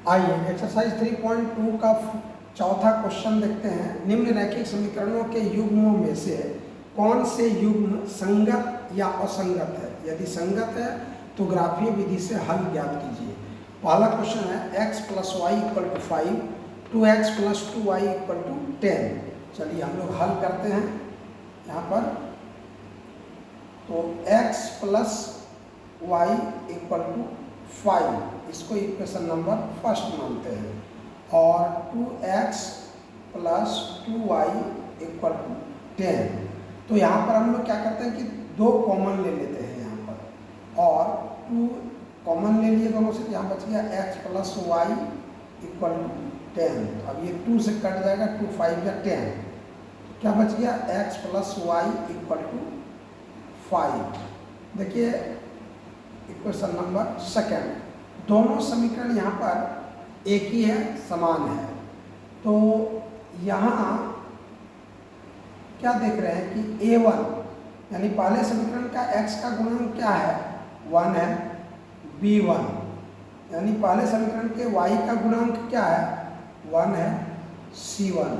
आइए एक्सरसाइज 3.2 का चौथा क्वेश्चन देखते हैं। निम्न रैखिक समीकरणों के युग्मों में से कौन से युग्म संगत या असंगत है? यदि संगत है तो ग्राफीय विधि से हल ज्ञात कीजिए। पहला क्वेश्चन है x + y = 5, 2x + 2y = 10। चलिए हम लोग हल करते हैं यहाँ पर। तो x + y = 5, इसको इक्वेशन नंबर फर्स्ट मानते हैं, और 2x + 2y = 10। तो यहाँ पर हम लोग क्या करते हैं कि दो कॉमन ले लेते हैं यहाँ पर, और 2 कॉमन ले लिए दोनों से, यहाँ बच गया x + y = 10। तो अब ये 2 से कट जाएगा, 2 5 या 10, क्या बच गया x + y = 5। देखिए इक्वेशन नंबर सेकेंड, दोनों समीकरण यहाँ पर एक ही है, समान है। तो यहाँ क्या देख रहे हैं कि a1 यानी पहले समीकरण का x का गुणांक क्या है, 1 है। b1 यानी पहले समीकरण के y का गुणांक क्या है, 1 है। c1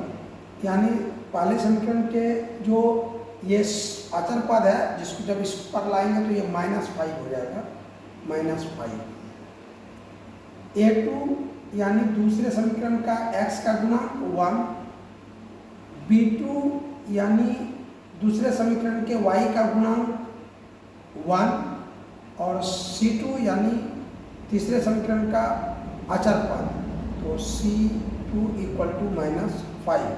यानी पहले समीकरण के जो ये अचर पद है, जिसको जब इस पर लाएंगे तो ये -5 हो जाएगा, -5। a2 यानी दूसरे समीकरण का x का गुणांक 1, b2 यानी दूसरे समीकरण के y का गुणांक 1, और c2 यानी तीसरे समीकरण का अचर पद, तो c2 = -5।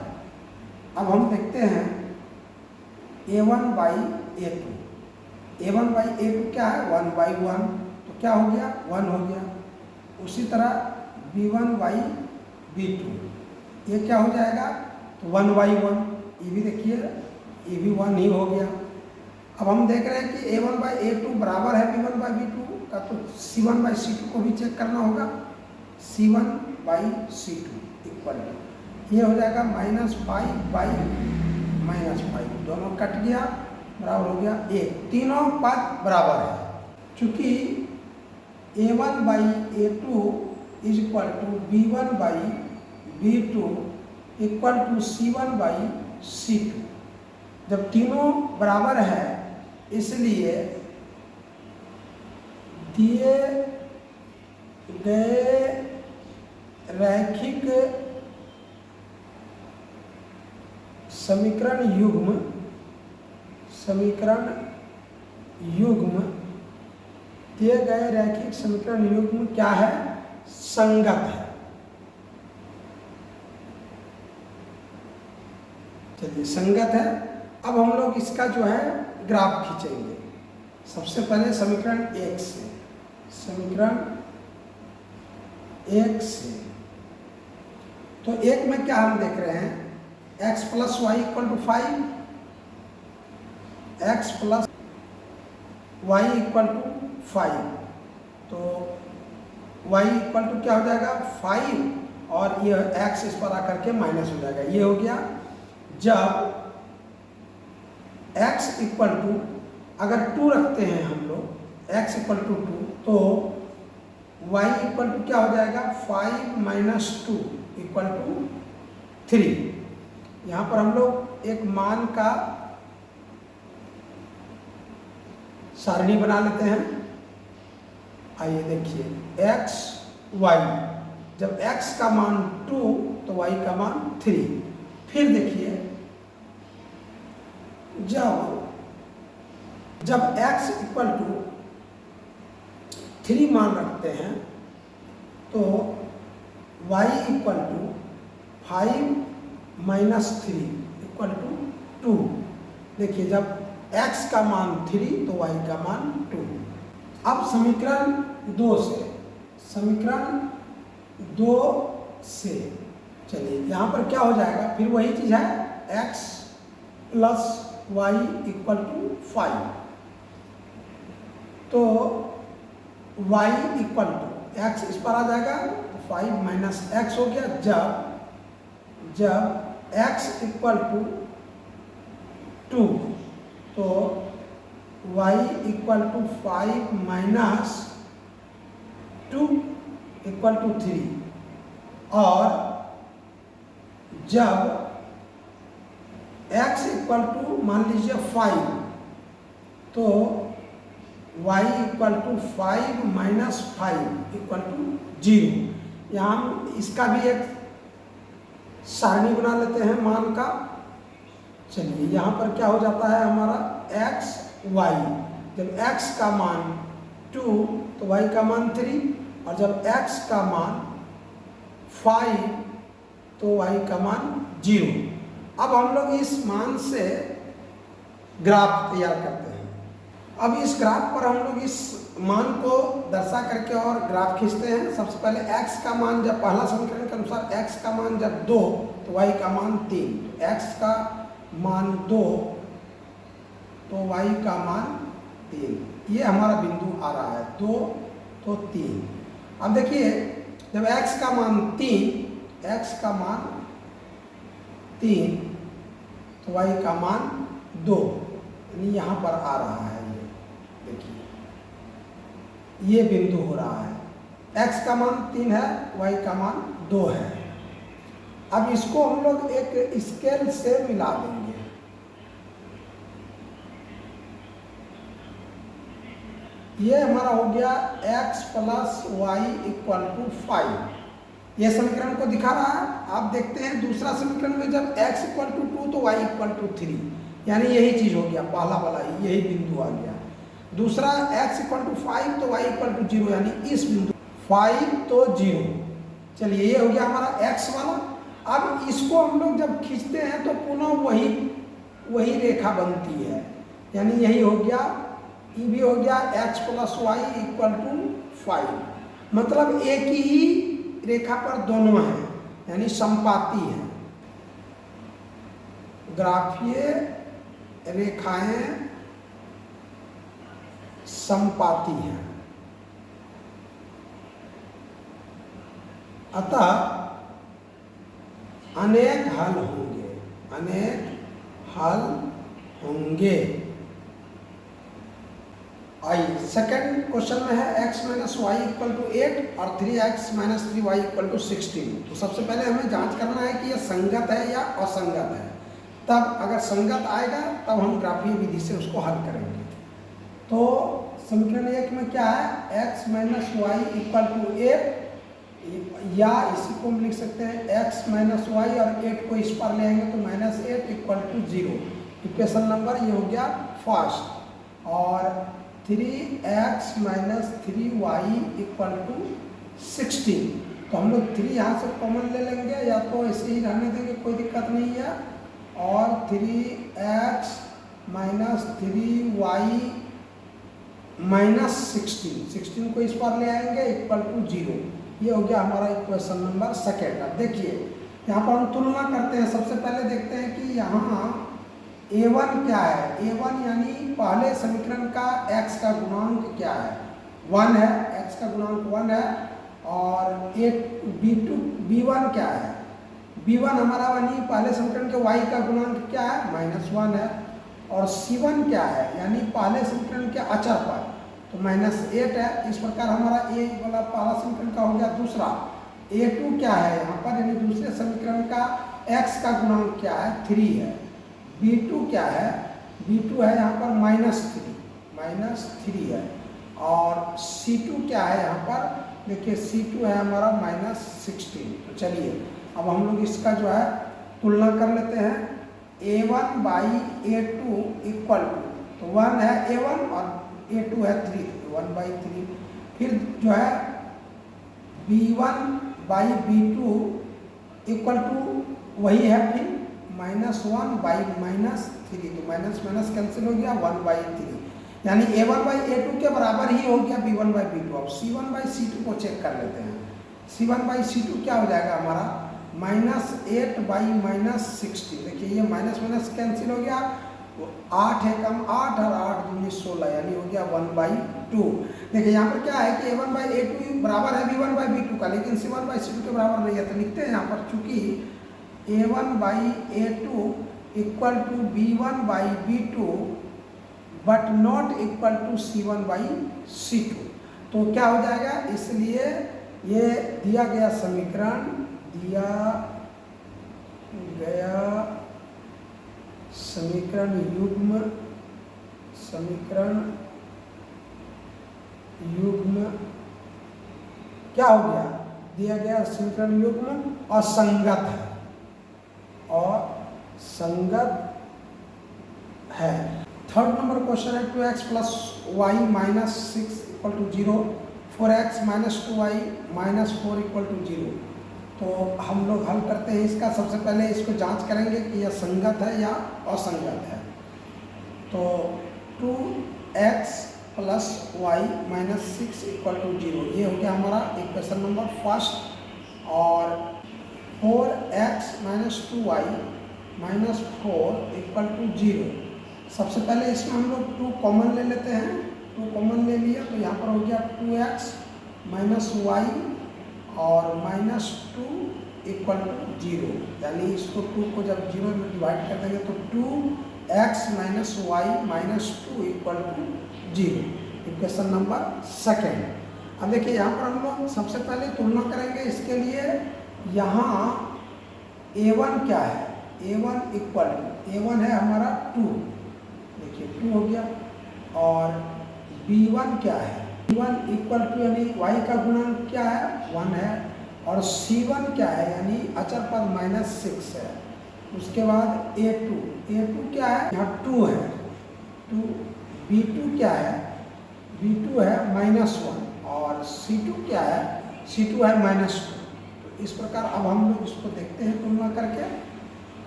अब हम देखते हैं a1/a2। a1/a2 क्या है, 1/1, तो क्या हो गया, 1 हो गया। उसी तरह b1/b2, ये क्या हो जाएगा, तो 1/1। ये भी देखिए, ये भी 1 ही हो गया। अब हम देख रहे हैं कि a1/a2 बराबर है b1/b2 का, तो c1/c2 को भी चेक करना होगा। c1/c2 = ये हो जाएगा -5/-5, दोनों कट गया, बराबर हो गया 1। तीनों पद बराबर है। चूंकि a1/a2 = b1/b2 = c1/c2। जब तीनों बराबर है, इसलिए दिए गए रैखिक समीकरण युग्म दिए गए रैखिक समीकरण युग्म क्या है, संगत है। चलिए संगत है। अब हम लोग इसका जो है ग्राफ खींचेंगे। सबसे पहले समीकरण 1 से, तो 1 में क्या हम देख रहे हैं, x + y = 5, x + y = 5, तो y = क्या हो जाएगा, 5, और ये x इस पर आकर के माइनस हो जाएगा, ये हो गया। जब x = अगर 2 रखते हैं हम लोग, x = 2, तो y = क्या हो जाएगा, 5 - 2 = 3। यहाँ पर हम लोग एक मान का सारणी बना लेते हैं। आइए देखिए, x y, जब x का मान 2 तो y का मान 3। फिर देखिए, जब x = 3 मान रखते हैं, तो y = 5 - 3 = 2। देखिए, जब x का मान 3 तो y का मान 2। अब समीकरण 2 से चलिए यहाँ पर क्या हो जाएगा, फिर वही चीज़ है, x + y = 5, तो y = x इस पर आ जाएगा, तो 5 - x हो गया। जब x = 2, तो y = 5 - 2 = 3, और जब x इक्वल टू मान लीजिए 5 तो y equal to 5 minus 5 equal to 0। यहाँ हम इसका भी एक सारणी बना लेते हैं मान का। चलिए यहाँ पर क्या हो जाता है हमारा x y, जब x का मान 2 तो y का मान 3, और जब x का मान 5 तो y का मान 0। अब हम लोग इस मान से ग्राफ तैयार करते हैं। अब इस ग्राफ पर हम लोग इस मान को दर्शा करके और ग्राफ खींचते हैं। सबसे पहले x का मान जब पहला समीकरण के अनुसार x का मान जब 2 तो y का मान 3, तो x का मान 2 तो y का मान 3, ये हमारा बिंदु आ रहा है 2 तो 3। अब देखिए जब x का मान 3 तो y का मान 2, यानी यहाँ पर आ रहा है। ये देखिए ये बिंदु हो रहा है। x का मान 3 है, y का मान 2 है। अब इसको हम लोग एक स्केल से मिला देंगे। ये हमारा हो गया x plus y equal to 5। ये समीकरण को दिखा रहा है। आप देखते हैं दूसरा समीकरण में जब x इक्वल टू 2 तो y इक्वल टू 3, यानी यही चीज हो गया, पहला वाला यही बिंदु आ गया। दूसरा x इक्वल टू 5 तो y इक्वल टू 0, यानी इस बिंदु 5 तो 0। चलिए ये हो गया हमारा x वाला। अब इसको हम लोग जब खींचते हैं तो पुनः वही रेखा बनती है, यानी यही हो गया, ये भी हो गया x plus y equal to 5। मतलब एक ही रेखा पर दोनों हैं, यानी समपाती हैं। ग्राफीय रेखाएं समपाती हैं। अतः अनेक हल होंगे। आइए सेकंड क्वेश्चन में है x minus y equal to 8 और 3x minus 3y equal to 16। तो सबसे पहले हमें जांच करना है कि यह संगत है या असंगत है। तब अगर संगत आएगा तब हम ग्राफीय विधि से उसको हल करेंगे। तो समीकरण 1 में क्या है, x minus y equal to 8, या इसी को हम लिख सकते हैं x माइनस वाई और 8 को इस पर ले आएंगे तो minus 8 equal to 0। Equation number ये हो गया फर्स्ट। और 3x minus 3y equal to 16। तो हम लोग 3 यहाँ से कॉमन ले लेंगे, या तो ऐसे ही रहने देंगे, कोई दिक्कत नहीं है। और 3x माइनस 3y माइनस 16 को इस पर ले आएंगे इक्वल टू 0। ये हो गया हमारा इक्वेशन नंबर सेकेंड। अब देखिए यहाँ पर हम तुलना करते हैं। सबसे पहले देखते हैं कि यहाँ a1 क्या है। a1 यानी पहले समीकरण का x का गुणांक क्या है, 1 है, x का गुणांक 1 है। और b1 क्या है, b1 हमारा यानी पहले समीकरण के y का गुणांक क्या है, -1 है। और c1 क्या है, यानी पहले समीकरण के अचर पर, तो -8 है। इस प्रकार हमारा a वाला पहला समीकरण का हो गया। दूसरा a2 क्या है यहाँ पर, यानी दूसरे समीकरण का x का गुणांक क्या है, 3 है। b2 क्या है, b2 है यहाँ पर -3 है। और c2 क्या है यहाँ पर, देखिए c2 है हमारा -16। तो चलिए अब हम लोग इसका जो है तुलना कर लेते हैं। a1 by a2 equal to, तो 1 है a1 और a2 है 3, तो 1/3। फिर जो है b1 by b2 equal to वही है, फिर -1 बाई -3, तो माइनस माइनस कैंसिल हो गया, 1/3। यानी a1 बाई a2 के बराबर ही हो गया b1 बाई b2। अब c1 बाई c2 को चेक कर लेते हैं। c1 बाई c2 क्या हो जाएगा हमारा, -8 बाई -16। देखिए ये माइनस माइनस कैंसिल हो गया, 8 है कम 8 और 8 दूनी 16, यानी हो गया 1/2। देखिए यहाँ पर क्या है कि a1 बाई a2 बराबर है b1 बाई b2 का, लेकिन c1 बाई c2 के बराबर नहीं है। तो लिखते हैं यहाँ पर, चूंकि a1 by a2 equal to b1 by b2 but not equal to c1 by c2, तो क्या हो जाएगा, इसलिए ये दिया गया समीकरण दिया गया समीकरण युग्म क्या हो गया, दिया गया समीकरण युग्म असंगत है, है। थर्ड नंबर क्वेश्चन है 2x plus y minus 6 equal to 0, 4x minus 2y minus 4 equal to 0। तो हम लोग हल करते हैं इसका। सबसे पहले इसको जांच करेंगे कि यह संगत है या असंगत है। तो 2x plus y minus 6 equal to 0, ये हो गया हमारा इक्वेशन नंबर फर्स्ट। और 4x minus 2y minus 4 equal to 0। सबसे पहले इसमें हम लोग 2 कॉमन ले लेते हैं। 2 कॉमन ले लिया तो यहाँ पर हो गया 2x माइनस वाई और माइनस 2 इक्वल टू 0, यानी इसको 2 को जब 0 में डिवाइड कर देंगे तो 2x minus y minus 2 equal to 0, equation number second. अब देखिए यहाँ पर हम लोग सबसे पहले तुलना करेंगे इसके लिए। यहाँ a1 क्या है, a1 इक्वल टू, a1 है हमारा 2, देखिए 2 हो गया। और b1 क्या है, b1 इक्वल टू यानी y का गुणांक क्या है, 1 है। और c1 क्या है यानी अचर पद माइनस 6 है। उसके बाद a2 क्या है, यहाँ 2 है, 2। b2 क्या है, b2 है माइनस 1। और c2 क्या है, c2 है माइनस 2। तो इस प्रकार अब हम लोग इसको देखते हैं तुलना करके।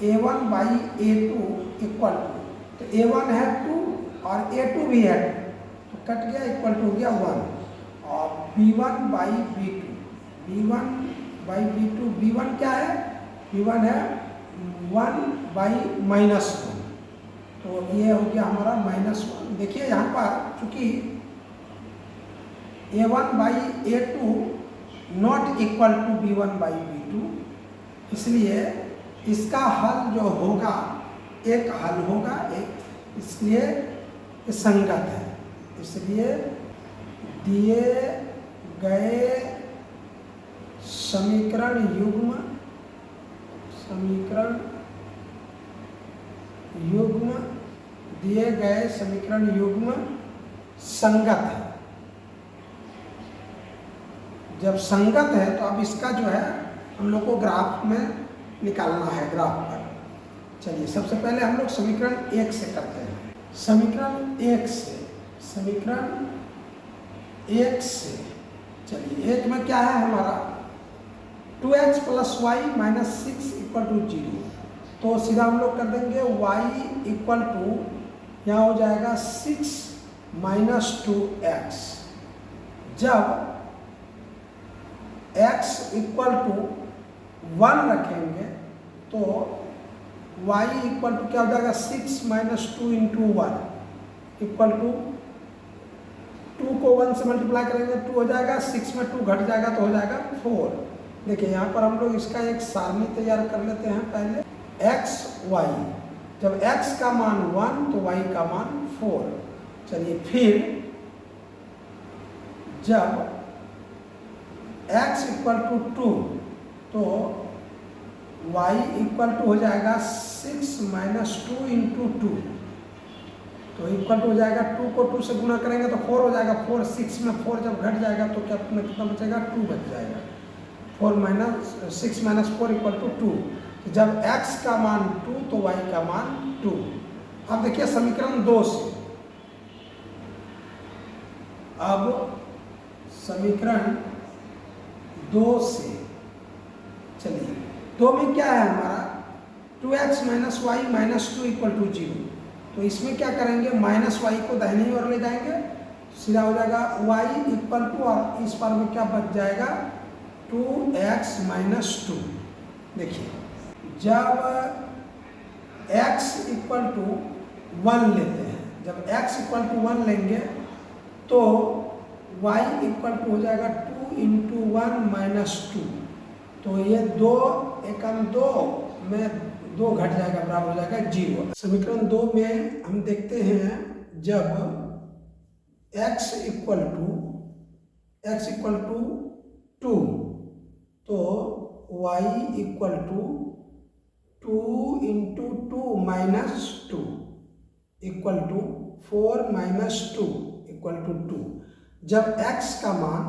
a1 by a2 equal to, तो a1 है 2 और a2 भी है 2, तो कट गया, इक्वल टू हो गया 1। और b1 बाई b2, b1 क्या है, b1 है 1 बाई माइनस 1, तो ये हो गया हमारा माइनस 1। देखिए यहाँ पर चूंकि a1 by a2 not equal to b1 by b2, इसलिए इसका हल जो होगा एक हल होगा एक, इसलिए संगत है। इसलिए दिए गए समीकरण युग्म संगत है। जब संगत है तो अब इसका जो है हम लोग को ग्राफ में निकालना है, ग्राफ पर। चलिए सबसे पहले हम लोग समीकरण 1 से करते हैं। समीकरण 1 से चलिए 1 में क्या है हमारा, 2x plus y minus 6 equal to 0। तो सीधा हम लोग कर देंगे y इक्वल टू, यहाँ हो जाएगा 6 माइनस 2x। जब x इक्वल टू 1 रखेंगे तो y इक्वल टू क्या हो जाएगा, 6 माइनस 2 इंटू 1 इक्वल टू 2 को 1 से मल्टीप्लाई करेंगे 2 हो जाएगा, 6 में 2 घट जाएगा तो हो जाएगा 4। देखिए यहाँ पर हम लोग इसका एक सारणी तैयार कर लेते हैं पहले। x y, जब x का मान 1 तो y का मान 4। चलिए फिर जब x इक्वल टू 2 तो y इक्वल टू हो जाएगा 6 माइनस 2 इंटू 2, तो इक्वल टू हो जाएगा 2 को 2 से गुना करेंगे तो 4 हो जाएगा। 4, 6 में 4 जब घट जाएगा तो क्या कितना बचेगा, 2 बच जाएगा। 4 माइनस 6 माइनस 4 इक्वल टू 2। तो जब x का मान 2 तो y का मान 2। अब देखिए समीकरण 2 से, अब समीकरण 2 से चलिए 2 में क्या है हमारा, 2x minus y minus 2 equal to 0। तो इसमें क्या करेंगे, माइनस वाई को दाहिनी ओर ले जाएंगे, सीधा हो जाएगा y इक्वल टू, और इस बार में क्या बच जाएगा, 2x माइनस 2। देखिए जब x इक्वल टू 1 लेते हैं, जब x इक्वल टू 1 लेंगे तो y इक्वल टू हो जाएगा 2 इंटू 1 माइनस 2। तो ये 2 एकम 2 में 2 घट जाएगा, बराबर हो जाएगा 0। समीकरण 2 में हम देखते हैं जब x इक्वल टू 2 तो y equal to 2 into 2 minus 2 equal to 4 minus 2 equal to 2। जब x का मान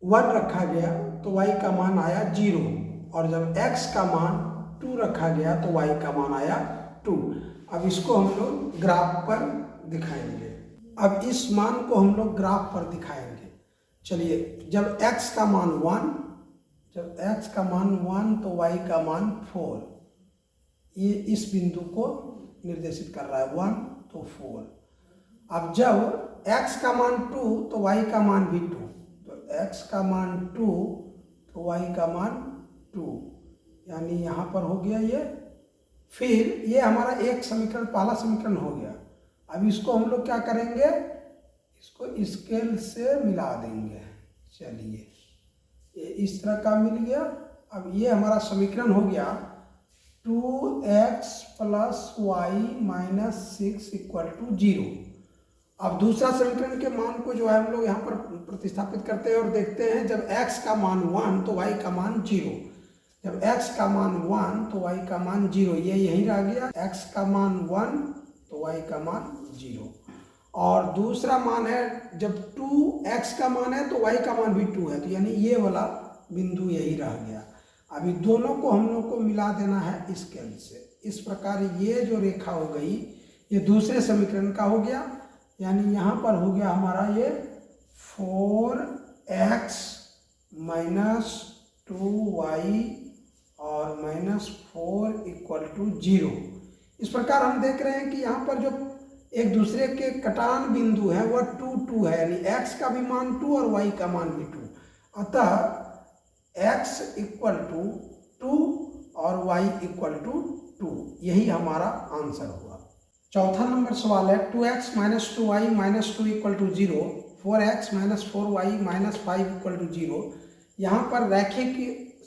1 रखा गया तो y का मान आया 0, और जब x का मान 2 रखा गया तो y का मान आया 2। अब इसको हम लोग ग्राफ पर दिखाएंगे। अब इस मान को हम लोग ग्राफ पर दिखाएंगे। चलिए, जब x का मान 1, जब x का मान 1 तो y का मान 4, ये इस बिंदु को निर्देशित कर रहा है, 1 तो 4। अब जब x का मान 2 तो y का मान भी 2, तो x का मान 2 तो y का मान 2, यानी यहाँ पर हो गया ये। फिर ये हमारा एक समीकरण, पहला समीकरण हो गया। अब इसको हम लोग क्या करेंगे, इसको स्केल से मिला देंगे। चलिए, ये इस तरह का मिल गया। अब ये हमारा समीकरण हो गया 2x plus y minus 6 equal to 0। अब दूसरा समीकरण के मान को जो है हम लोग यहाँ पर प्रतिस्थापित करते हैं और देखते हैं, जब x का मान 1 तो y का मान 0, जब x का मान 1 तो y का मान 0, ये यही रह गया। x का मान 1 तो y का मान 0। और दूसरा मान है, जब 2x का मान है तो y का मान भी 2 है, तो यानी ये वाला बिंदु यही रह गया। अभी दोनों को हम लोग को मिला देना है स्केल से। इस प्रकार ये जो रेखा हो गई ये दूसरे समीकरण का हो गया, यानी यहाँ पर हो गया हमारा ये 4x माइनस 2y और माइनस 4 इक्वल टू 0। इस प्रकार हम देख रहे हैं कि यहाँ पर जो एक दूसरे के कटान बिंदु है वह 2 2 है, यानी x का भी मान 2 और y का मान भी 2। अतः x इक्वल टू 2 और y इक्वल टू 2, यही हमारा आंसर हुआ। चौथा नंबर सवाल है 2x minus 2y minus 2 equal to 0, 4x minus 4y minus 5 equal to 0। यहाँ पर रैखिक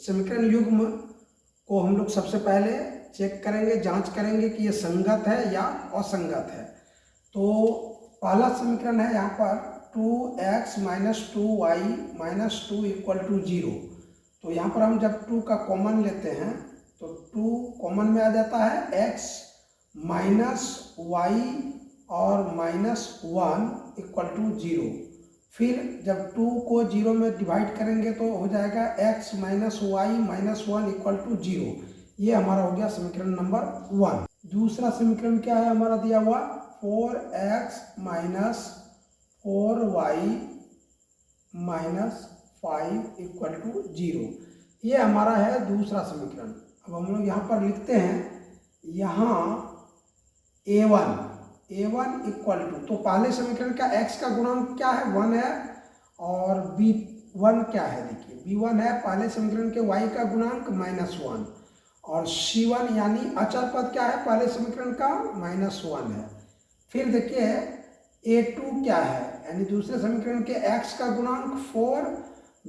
समीकरण युग्म को हम लोग सबसे पहले चेक करेंगे, जांच करेंगे कि ये संगत है या असंगत है। तो पहला समीकरण है यहाँ पर 2x minus 2y minus 2 equal to 0। तो यहाँ पर हम जब 2 का कॉमन लेते हैं तो 2 कॉमन में आ जाता है, x माइनस y और माइनस 1 इक्वल टू 0। फिर जब 2 को 0 में डिवाइड करेंगे तो हो जाएगा x minus y minus 1 equal to 0। ये हमारा हो गया समीकरण नंबर 1। दूसरा समीकरण क्या है हमारा दिया हुआ, 4x minus 4y minus 5 equal to 0। ये हमारा है दूसरा समीकरण। अब हम लोग यहाँ पर लिखते हैं, यहाँ a1 इक्वल टू, तो पहले समीकरण का x का गुणांक क्या है, 1 है, और b1 क्या है, देखिए b1 है पहले समीकरण के y का गुणांक -1, और c1 यानी अचर पद क्या है पहले समीकरण का, -1 है। फिर देखिए a2 क्या है, यानी दूसरे समीकरण के x का गुणांक 4,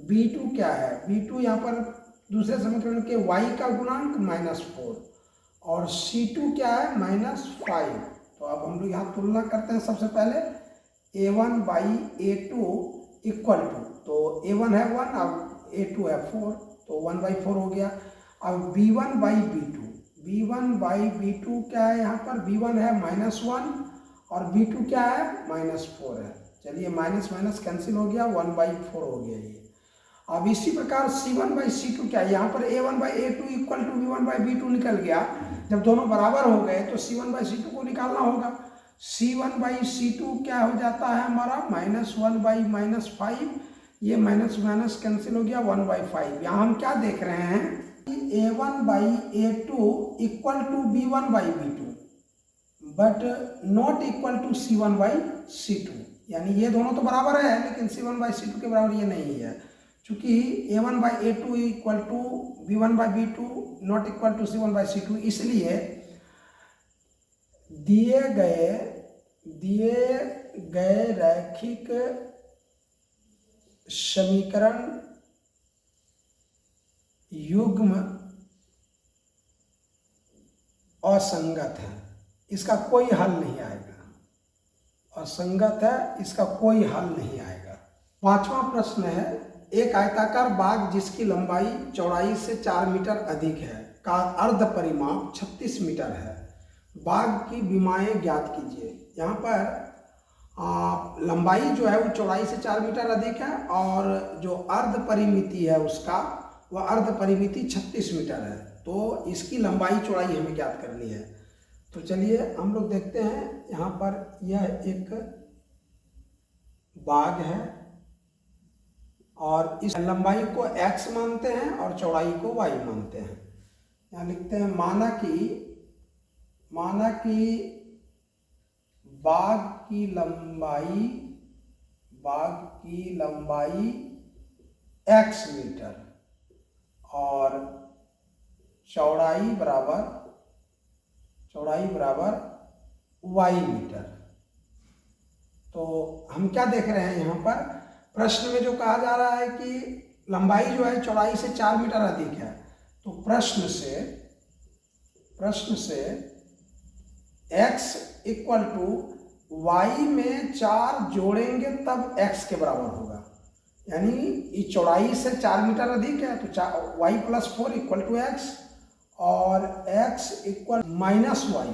b2 क्या है, b2 यहाँ पर दूसरे समीकरण के y का गुणांक -4, और c2 क्या है -5। तो अब हम लोग यहाँ तुलना करते हैं। सबसे पहले a1 by a2 equal to, तो a1 है 1, अब a2 है 4, तो 1/4 हो गया। अब b1 बाई b2 क्या है, यहाँ पर b1 है -1 और b2 क्या है -4 है। चलिए माइनस माइनस कैंसिल हो गया, 1/4 हो गया ये। अब इसी प्रकार c1 बाई c2 क्या है, यहाँ पर a1 by a2 equal to b1 by b2 निकल गया। जब दोनों बराबर हो गए तो c1 बाई c2 को निकालना होगा। c1 बाई c2 क्या हो जाता है हमारा, -1 बाई -5, ये माइनस माइनस कैंसिल हो गया, 1/5। यहाँ हम क्या देख रहे हैं, a1 by a2 equal to b1 by b2 but not equal to c1 by c2, यानी ये दोनों तो बराबर है लेकिन c1 बाई c2 के बराबर ये नहीं है। चूँकि a1 by a2 equal to b1 by b2 not equal to c1 by c2, इसलिए दिए गए रैखिक समीकरण युग्म असंगत है, इसका कोई हल नहीं आएगा। असंगत है, इसका कोई हल नहीं आएगा। पांचवा प्रश्न है एक आयताकार बाग जिसकी लंबाई चौड़ाई से 4 मीटर अधिक है का अर्ध परिमाप 36 मीटर है। बाग की विमाएं ज्ञात कीजिए। यहाँ पर लंबाई जो है वो चौड़ाई से 4 मीटर अधिक है और जो अर्ध परिमिति है उसका वह अर्ध परिमिति 36 मीटर है। तो इसकी लंबाई चौड़ाई हमें ज्ञात करनी है। तो चलिए हम लोग देखते हैं। यहाँ पर यह एक बाग है और इस लंबाई को x मानते हैं और चौड़ाई को y मानते हैं। यहाँ लिखते हैं माना कि बाग की लंबाई x मीटर और चौड़ाई बराबर y मीटर। तो हम क्या देख रहे हैं यहाँ पर प्रश्न में जो कहा जा रहा है कि लंबाई जो है चौड़ाई से 4 मीटर अधिक है। तो प्रश्न से x इक्वल टू y में 4 जोड़ेंगे तब x के बराबर होगा। यानी ये चौड़ाई से 4 मीटर अधिक है तो y plus 4 equal to x और x equal minus y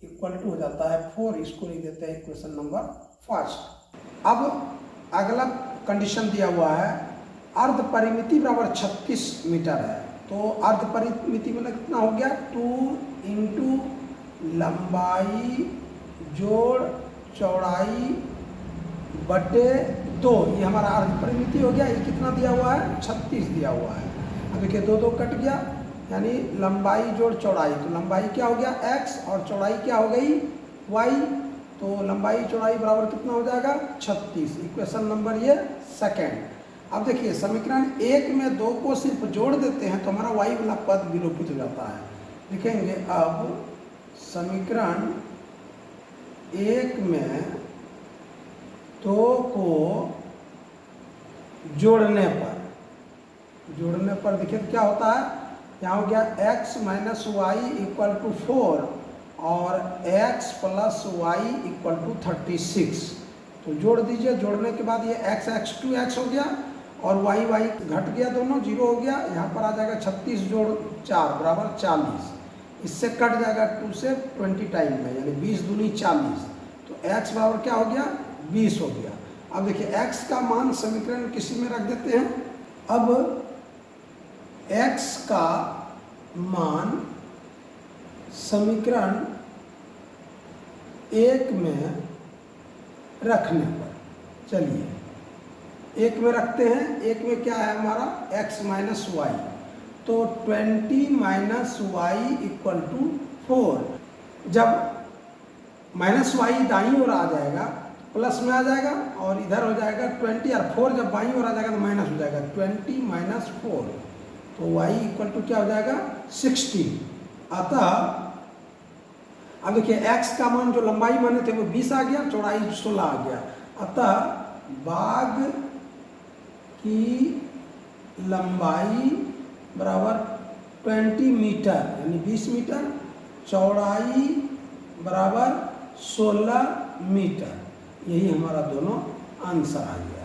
equal to हो जाता है 4। इसको लिख देते हैं इक्वेशन नंबर फर्स्ट। अब अगला कंडीशन दिया हुआ है अर्ध परिमिति बराबर 36 मीटर है। तो अर्ध परिमिति मतलब कितना हो गया 2 इंटू लंबाई जोड़ चौड़ाई बटे 2। ये हमारा अर्ध परिमिति हो गया। ये कितना दिया हुआ है 36 दिया हुआ है। अब देखिए 2 कट गया यानी लंबाई जोड़ चौड़ाई। तो लंबाई क्या हो गया x और चौड़ाई क्या हो गई y। तो लंबाई चौड़ाई बराबर कितना हो जाएगा 36। इक्वेशन नंबर ये सेकेंड। अब देखिए समीकरण 1 में 2 को सिर्फ जोड़ देते हैं तो हमारा y वाला पद विलोपित हो जाता है। लिखेंगे अब समीकरण 1 में 2 को जोड़ने पर देखिए क्या होता है। यहाँ हो गया x minus y equal to 4 और x plus y equal to 36। तो जोड़ दीजिए। जोड़ने के बाद ये x 2x हो गया और y घट गया, दोनों 0 हो गया। यहाँ पर आ जाएगा 36 जोड़ 4 बराबर 40। इससे कट जाएगा 2 से 20 टाइम में यानी 20 दूनी 40। तो x बराबर क्या हो गया 20 हो गया। अब देखिए x का मान समीकरण किसी में रख देते हैं। अब x का मान समीकरण 1 में रखने पर चलिए 1 में रखते हैं। 1 में क्या है हमारा x माइनस वाई। तो 20 माइनस वाई इक्वल टू 4। जब माइनस वाई दाईं ओर आ जाएगा प्लस में आ जाएगा और इधर हो जाएगा 20 और 4 जब बाईं ओर आ जाएगा तो माइनस हो जाएगा 20 माइनस 4। तो y इक्वल टू क्या हो जाएगा 60। अतः अब देखिए x का मान जो लंबाई माने थे वो 20 आ गया, चौड़ाई 16 आ गया। अतः बाग की लंबाई बराबर 20 मीटर यानी 20 मीटर, चौड़ाई बराबर 16 मीटर। यही हमारा दोनों आंसर आ गया।